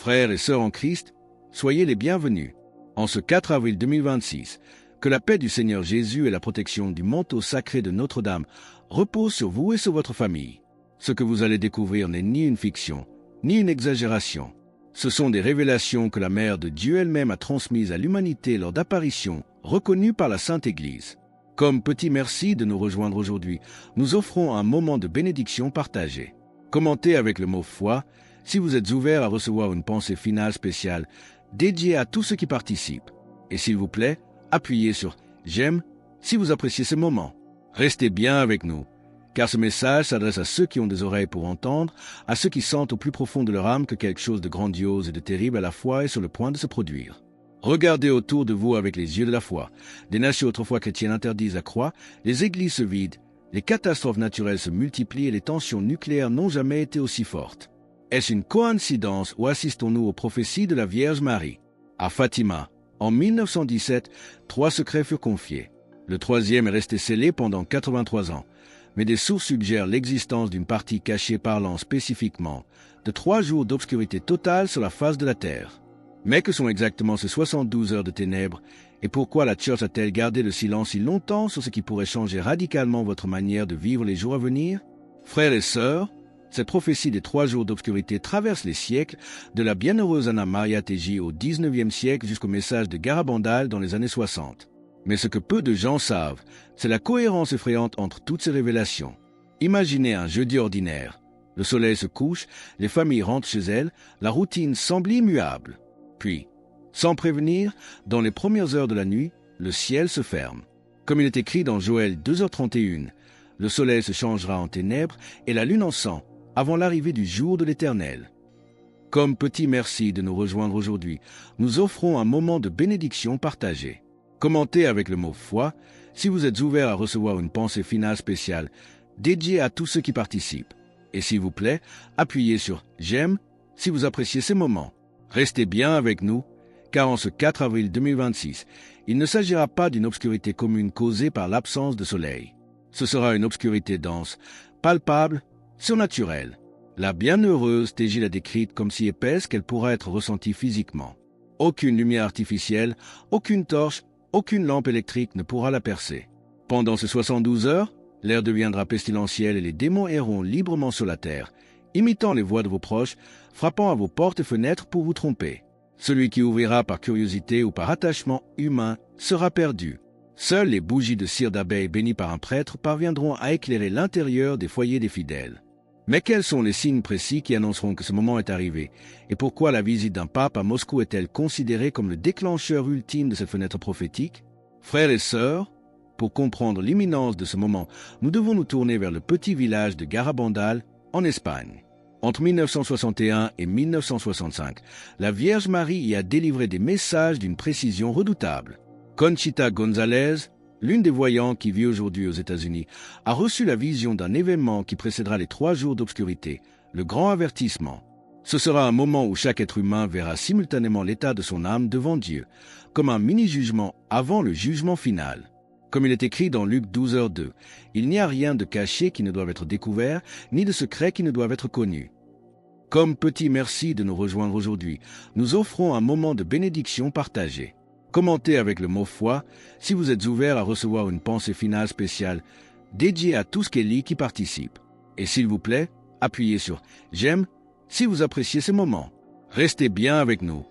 Frères et sœurs en Christ, soyez les bienvenus. En ce 4 avril 2026, que la paix du Seigneur Jésus et la protection du manteau sacré de Notre-Dame reposent sur vous et sur votre famille. Ce que vous allez découvrir n'est ni une fiction, ni une exagération. Ce sont des révélations que la Mère de Dieu elle-même a transmises à l'humanité lors d'apparitions reconnues par la Sainte Église. Comme petit merci de nous rejoindre aujourd'hui, nous offrons un moment de bénédiction partagée. Commentez avec le mot foi si vous êtes ouvert à recevoir une pensée finale spéciale dédiée à tous ceux qui participent. Et s'il vous plaît, appuyez sur « J'aime » si vous appréciez ce moment. Restez bien avec nous, car ce message s'adresse à ceux qui ont des oreilles pour entendre, à ceux qui sentent au plus profond de leur âme que quelque chose de grandiose et de terrible à la fois est sur le point de se produire. Regardez autour de vous avec les yeux de la foi. Des nations autrefois chrétiennes interdisent la croix, les églises se vident, les catastrophes naturelles se multiplient et les tensions nucléaires n'ont jamais été aussi fortes. Est-ce une coïncidence ou assistons-nous aux prophéties de la Vierge Marie? À Fatima, en 1917, 3 secrets furent confiés. Le 3e est resté scellé pendant 83 ans, mais des sources suggèrent l'existence d'une partie cachée parlant spécifiquement de 3 jours d'obscurité totale sur la face de la Terre. Mais que sont exactement ces 72 heures de ténèbres et pourquoi la Church a-t-elle gardé le silence si longtemps sur ce qui pourrait changer radicalement votre manière de vivre les jours à venir? Frères et sœurs, cette prophétie des 3 jours d'obscurité traverse les siècles, de la bienheureuse Anna Maria Teji au XIXe siècle jusqu'au message de Garabandal dans les années 60. Mais ce que peu de gens savent, c'est la cohérence effrayante entre toutes ces révélations. Imaginez un jeudi ordinaire. Le soleil se couche, les familles rentrent chez elles, la routine semble immuable. Puis, sans prévenir, dans les premières heures de la nuit, le ciel se ferme. Comme il est écrit dans Joël 2h31, le soleil se changera en ténèbres et la lune en sang, avant l'arrivée du jour de l'Éternel. Comme petit merci de nous rejoindre aujourd'hui, nous offrons un moment de bénédiction partagée. Commentez avec le mot foi si vous êtes ouvert à recevoir une pensée finale spéciale dédiée à tous ceux qui participent. Et s'il vous plaît, appuyez sur « J'aime » si vous appréciez ces moments. Restez bien avec nous, car en ce 4 avril 2026, il ne s'agira pas d'une obscurité commune causée par l'absence de soleil. Ce sera une obscurité dense, palpable, surnaturelle. La bienheureuse Teji l'a décrite comme si épaisse qu'elle pourra être ressentie physiquement. Aucune lumière artificielle, aucune torche, aucune lampe électrique ne pourra la percer. Pendant ces 72 heures, l'air deviendra pestilentiel et les démons erront librement sur la terre, imitant les voix de vos proches, frappant à vos portes et fenêtres pour vous tromper. Celui qui ouvrira par curiosité ou par attachement humain sera perdu. Seules les bougies de cire d'abeille bénies par un prêtre parviendront à éclairer l'intérieur des foyers des fidèles. Mais quels sont les signes précis qui annonceront que ce moment est arrivé? Et pourquoi la visite d'un pape à Moscou est-elle considérée comme le déclencheur ultime de cette fenêtre prophétique? Frères et sœurs, pour comprendre l'imminence de ce moment, nous devons nous tourner vers le petit village de Garabandal, en Espagne. Entre 1961 et 1965, la Vierge Marie y a délivré des messages d'une précision redoutable. Conchita González, l'une des voyantes qui vit aujourd'hui aux États-Unis, a reçu la vision d'un événement qui précédera les 3 jours d'obscurité, le grand avertissement. Ce sera un moment où chaque être humain verra simultanément l'état de son âme devant Dieu, comme un mini-jugement avant le jugement final. Comme il est écrit dans Luc 12h2, il n'y a rien de caché qui ne doive être découvert, ni de secret qui ne doive être connu. Comme petit merci de nous rejoindre aujourd'hui, nous offrons un moment de bénédiction partagée. Commentez avec le mot foi si vous êtes ouvert à recevoir une pensée finale spéciale dédiée à tous Kelly qui participent. Et s'il vous plaît, appuyez sur « J'aime » si vous appréciez ces moments. Restez bien avec nous,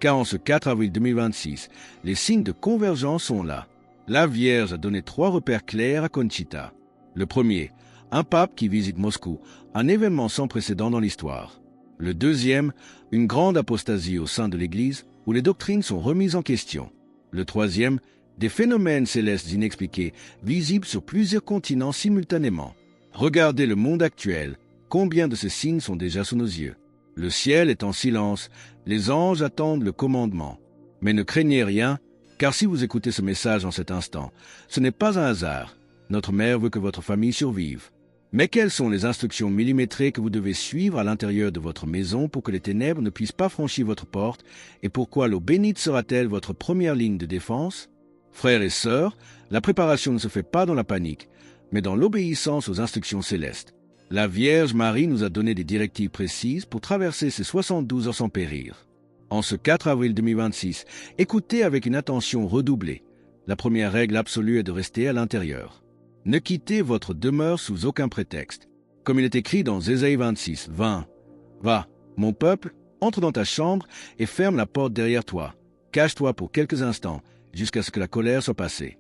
car en ce 4 avril 2026, les signes de convergence sont là. La Vierge a donné 3 repères clairs à Conchita. Le premier, un pape qui visite Moscou, un événement sans précédent dans l'histoire. Le deuxième, une grande apostasie au sein de l'Église où les doctrines sont remises en question. Le troisième, des phénomènes célestes inexpliqués, visibles sur plusieurs continents simultanément. Regardez le monde actuel, combien de ces signes sont déjà sous nos yeux. Le ciel est en silence, les anges attendent le commandement. Mais ne craignez rien, car si vous écoutez ce message en cet instant, ce n'est pas un hasard. Notre mère veut que votre famille survive. Mais quelles sont les instructions millimétrées que vous devez suivre à l'intérieur de votre maison pour que les ténèbres ne puissent pas franchir votre porte, et pourquoi l'eau bénite sera-t-elle votre première ligne de défense? Frères et sœurs, la préparation ne se fait pas dans la panique, mais dans l'obéissance aux instructions célestes. La Vierge Marie nous a donné des directives précises pour traverser ces 72 heures sans périr. En ce 4 avril 2026, écoutez avec une attention redoublée. La première règle absolue est de rester à l'intérieur. Ne quittez votre demeure sous aucun prétexte. Comme il est écrit dans Ésaïe 26, 20, « Va, mon peuple, entre dans ta chambre et ferme la porte derrière toi. Cache-toi pour quelques instants, jusqu'à ce que la colère soit passée. »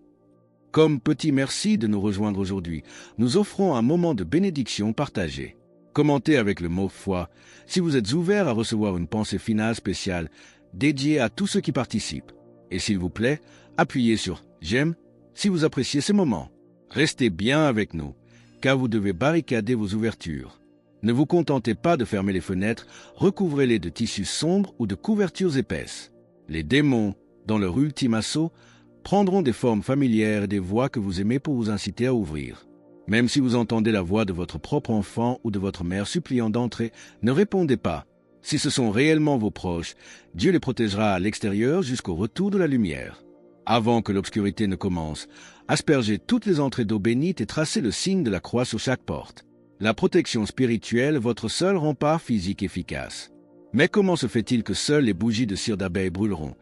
Comme petit merci de nous rejoindre aujourd'hui, nous offrons un moment de bénédiction partagée. Commentez avec le mot « foi » si vous êtes ouvert à recevoir une pensée finale spéciale dédiée à tous ceux qui participent. Et s'il vous plaît, appuyez sur « J'aime » si vous appréciez ces moments. Restez bien avec nous, car vous devez barricader vos ouvertures. Ne vous contentez pas de fermer les fenêtres, recouvrez-les de tissus sombres ou de couvertures épaisses. Les démons, dans leur ultime assaut, prendront des formes familières et des voix que vous aimez pour vous inciter à ouvrir. Même si vous entendez la voix de votre propre enfant ou de votre mère suppliant d'entrer, ne répondez pas. Si ce sont réellement vos proches, Dieu les protégera à l'extérieur jusqu'au retour de la lumière. Avant que l'obscurité ne commence, aspergez toutes les entrées d'eau bénite et tracez le signe de la croix sur chaque porte. La protection spirituelle est votre seul rempart physique efficace. Mais comment se fait-il que seules les bougies de cire d'abeille brûleront?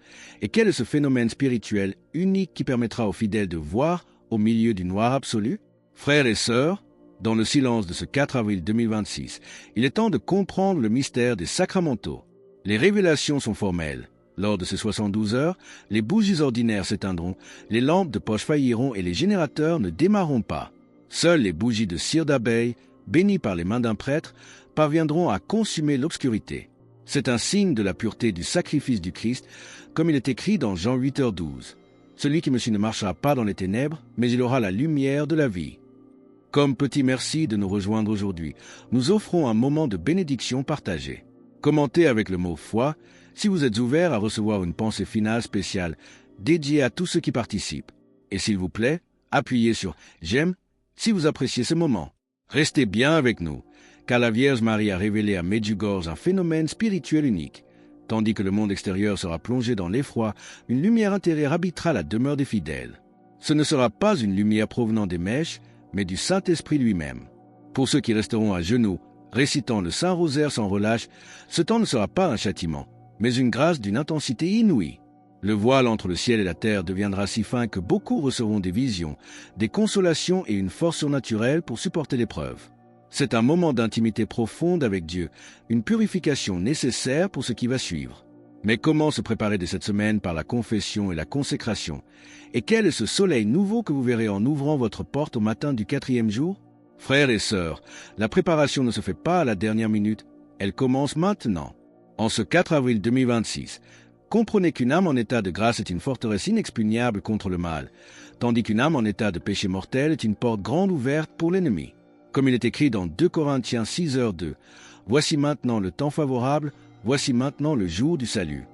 Et quel est ce phénomène spirituel unique qui permettra aux fidèles de voir au milieu du noir absolu? Frères et sœurs, dans le silence de ce 4 avril 2026, il est temps de comprendre le mystère des sacramentaux. Les révélations sont formelles. Lors de ces 72 heures, les bougies ordinaires s'éteindront, les lampes de poche failliront et les générateurs ne démarreront pas. Seules les bougies de cire d'abeille, bénies par les mains d'un prêtre, parviendront à consumer l'obscurité. C'est un signe de la pureté du sacrifice du Christ, comme il est écrit dans Jean 8h12. Celui qui me suit ne marchera pas dans les ténèbres, mais il aura la lumière de la vie. Comme petit merci de nous rejoindre aujourd'hui, nous offrons un moment de bénédiction partagée. Commentez avec le mot « foi » si vous êtes ouvert à recevoir une pensée finale spéciale dédiée à tous ceux qui participent. Et s'il vous plaît, appuyez sur « J'aime » si vous appréciez ce moment. Restez bien avec nous, car la Vierge Marie a révélé à Medjugorje un phénomène spirituel unique. Tandis que le monde extérieur sera plongé dans l'effroi, une lumière intérieure habitera la demeure des fidèles. Ce ne sera pas une lumière provenant des mèches, mais du Saint-Esprit lui-même. Pour ceux qui resteront à genoux, récitant le Saint-Rosaire sans relâche, ce temps ne sera pas un châtiment, mais une grâce d'une intensité inouïe. Le voile entre le ciel et la terre deviendra si fin que beaucoup recevront des visions, des consolations et une force surnaturelle pour supporter l'épreuve. C'est un moment d'intimité profonde avec Dieu, une purification nécessaire pour ce qui va suivre. Mais comment se préparer dès cette semaine par la confession et la consécration? Et quel est ce soleil nouveau que vous verrez en ouvrant votre porte au matin du 4e jour? Frères et sœurs, la préparation ne se fait pas à la dernière minute, elle commence maintenant. En ce 4 avril 2026, comprenez qu'une âme en état de grâce est une forteresse inexpugnable contre le mal, tandis qu'une âme en état de péché mortel est une porte grande ouverte pour l'ennemi. Comme il est écrit dans 2 Corinthiens 6h2, « Voici maintenant le temps favorable, voici maintenant le jour du salut. »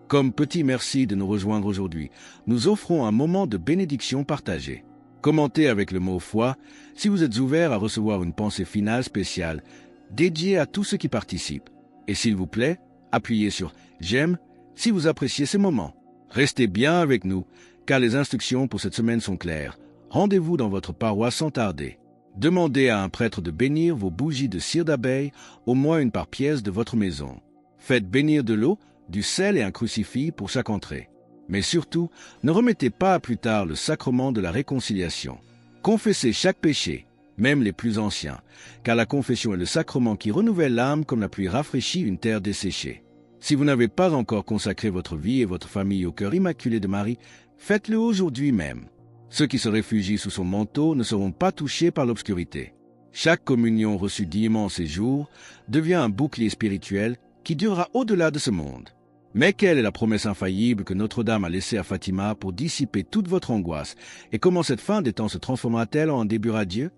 Comme petit merci de nous rejoindre aujourd'hui, nous offrons un moment de bénédiction partagée. Commentez avec le mot « foi » si vous êtes ouvert à recevoir une pensée finale spéciale dédiée à tous ceux qui participent. Et s'il vous plaît, appuyez sur « J'aime » si vous appréciez ces moments. Restez bien avec nous, car les instructions pour cette semaine sont claires. Rendez-vous dans votre paroisse sans tarder. Demandez à un prêtre de bénir vos bougies de cire d'abeille, au moins une par pièce de votre maison. Faites bénir de l'eau, du sel et un crucifix pour chaque entrée. Mais surtout, ne remettez pas à plus tard le sacrement de la réconciliation. Confessez chaque péché, même les plus anciens, car la confession est le sacrement qui renouvelle l'âme comme la pluie rafraîchit une terre desséchée. Si vous n'avez pas encore consacré votre vie et votre famille au cœur immaculé de Marie, faites-le aujourd'hui même. Ceux qui se réfugient sous son manteau ne seront pas touchés par l'obscurité. Chaque communion reçue dignement en ces jours devient un bouclier spirituel qui durera au-delà de ce monde. Mais quelle est la promesse infaillible que Notre-Dame a laissée à Fatima pour dissiper toute votre angoisse, et comment cette fin des temps se transformera-t-elle en un début radieux?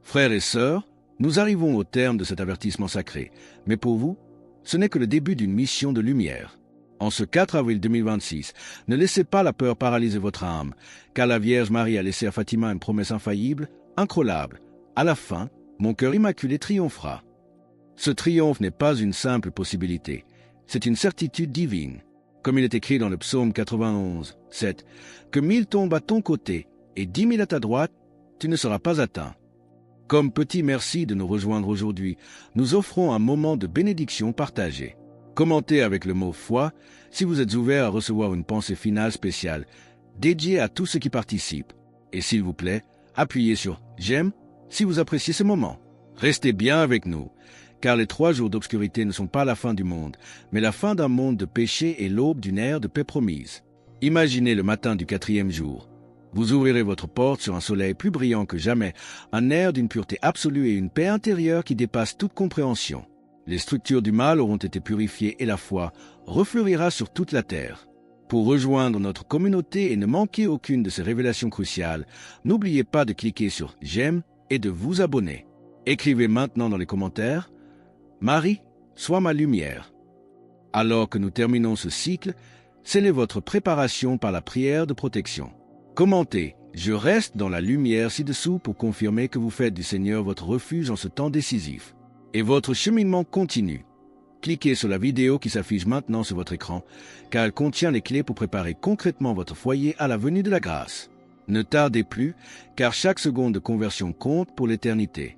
Frères et sœurs, nous arrivons au terme de cet avertissement sacré, mais pour vous, ce n'est que le début d'une mission de lumière. En ce 4 avril 2026, ne laissez pas la peur paralyser votre âme, car la Vierge Marie a laissé à Fatima une promesse infaillible, incrollable. À la fin, mon cœur immaculé triomphera. Ce triomphe n'est pas une simple possibilité, c'est une certitude divine. Comme il est écrit dans le psaume 91, 7, « Que 1000 tombent à ton côté et 10 000 à ta droite, tu ne seras pas atteint. » Comme petit merci de nous rejoindre aujourd'hui, nous offrons un moment de bénédiction partagée. Commentez avec le mot foi si vous êtes ouvert à recevoir une pensée finale spéciale dédiée à tous ceux qui participent. Et s'il vous plaît, appuyez sur j'aime si vous appréciez ce moment. Restez bien avec nous, car les 3 jours d'obscurité ne sont pas la fin du monde, mais la fin d'un monde de péché et l'aube d'une ère de paix promise. Imaginez le matin du 4e jour. Vous ouvrirez votre porte sur un soleil plus brillant que jamais, un air d'une pureté absolue et une paix intérieure qui dépasse toute compréhension. Les structures du mal auront été purifiées et la foi refleurira sur toute la terre. Pour rejoindre notre communauté et ne manquer aucune de ces révélations cruciales, n'oubliez pas de cliquer sur j'aime et de vous abonner. Écrivez maintenant dans les commentaires « Marie, sois ma lumière ». Alors que nous terminons ce cycle, scellez votre préparation par la prière de protection. Commentez « Je reste dans la lumière ci-dessous pour confirmer que vous faites du Seigneur votre refuge en ce temps décisif. » Et votre cheminement continue. Cliquez sur la vidéo qui s'affiche maintenant sur votre écran, car elle contient les clés pour préparer concrètement votre foyer à la venue de la grâce. Ne tardez plus, car chaque seconde de conversion compte pour l'éternité.